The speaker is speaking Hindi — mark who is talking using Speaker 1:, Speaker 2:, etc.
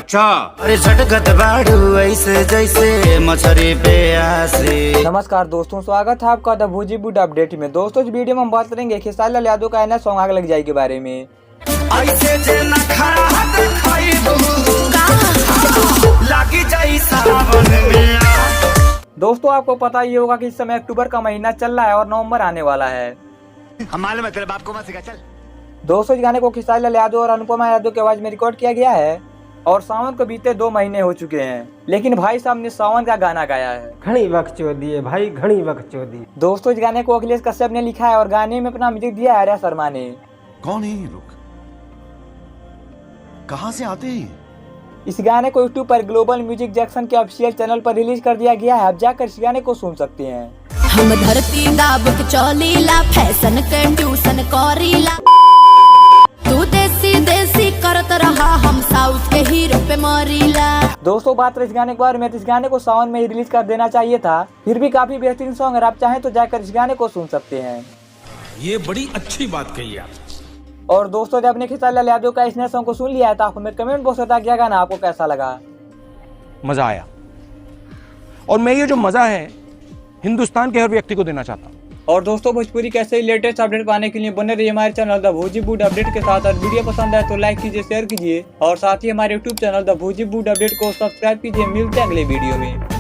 Speaker 1: अच्छा
Speaker 2: अरे झटकत बाड़ू ऐसे जैसे मछरी पे आसे।
Speaker 3: नमस्कार दोस्तों, स्वागत है आपका द भोजीवुड अपडेट में। दोस्तों, इस वीडियो में हम बात करेंगे खेसारी लाल यादव का नया सॉन्ग आग लग जाए के बारे में।
Speaker 2: ऐसे जे नखरा देखाइबू लागी जाई सावन में।
Speaker 3: दोस्तों, आपको पता ही होगा कि इस समय अक्टूबर का महीना चल रहा है और नवंबर आने वाला है।
Speaker 2: हम मालूम है तेरे बाप को मत सिखा चल।
Speaker 3: दोस्तों, इस गाने को खेसारी लाल यादव और अनुपमा यादव की आवाज में रिकॉर्ड किया गया है और सावन को बीते 2 महीने हो चुके हैं, लेकिन भाई साहब ने सावन का गाना गाया है।
Speaker 4: घनी बकचोदी है भाई, घनी बकचोदी।
Speaker 3: दोस्तों, इस गाने को अखिलेश कश्यप ने लिखा है और गाने में अपना म्यूजिक दिया है आर्या शर्मा ने।
Speaker 1: कौन है ये लोग, कहाँ से आते हैं?
Speaker 3: इस गाने को यूट्यूब पर ग्लोबल म्यूजिक जैक्सन के ऑफिशियल चैनल पर रिलीज कर दिया गया है। आप जाकर इस गाने को सुन सकते हैं।
Speaker 5: हम धरती दाब के चौलीला, फैशन के ट्यूशन करीला। तू देसी देसी करत रहा, हम साउथ के हीरो पे मरीला।
Speaker 3: दोस्तों, बात रही इस गाने के बारे में, तो इस गाने को सावन में ही रिलीज कर देना चाहिए था। फिर भी काफी बेहतरीन सॉन्ग, अगर आप चाहें तो जाकर इस गाने को सुन सकते हैं।
Speaker 6: ये बड़ी अच्छी बात कही आप।
Speaker 3: और दोस्तों, जब आपने खेसारी लाल यादव का इस नए सॉन्ग को सुन लिया है तो आप हमें कमेंट बॉक्स में बताइए गाना आपको कैसा लगा।
Speaker 7: मजा आया, और मैं ये जो मजा है हिंदुस्तान के हर व्यक्ति को देना चाहता हूँ।
Speaker 3: और दोस्तों, भोजपुरी कैसे ही लेटेस्ट अपडेट पाने के लिए बने रहिए हमारे चैनल द भोजीवुड अपडेट के साथ। और वीडियो पसंद आए तो लाइक कीजिए, शेयर कीजिए और साथ ही हमारे यूट्यूब चैनल द भोजीवुड अपडेट को सब्सक्राइब कीजिए। मिलते हैं अगले वीडियो में।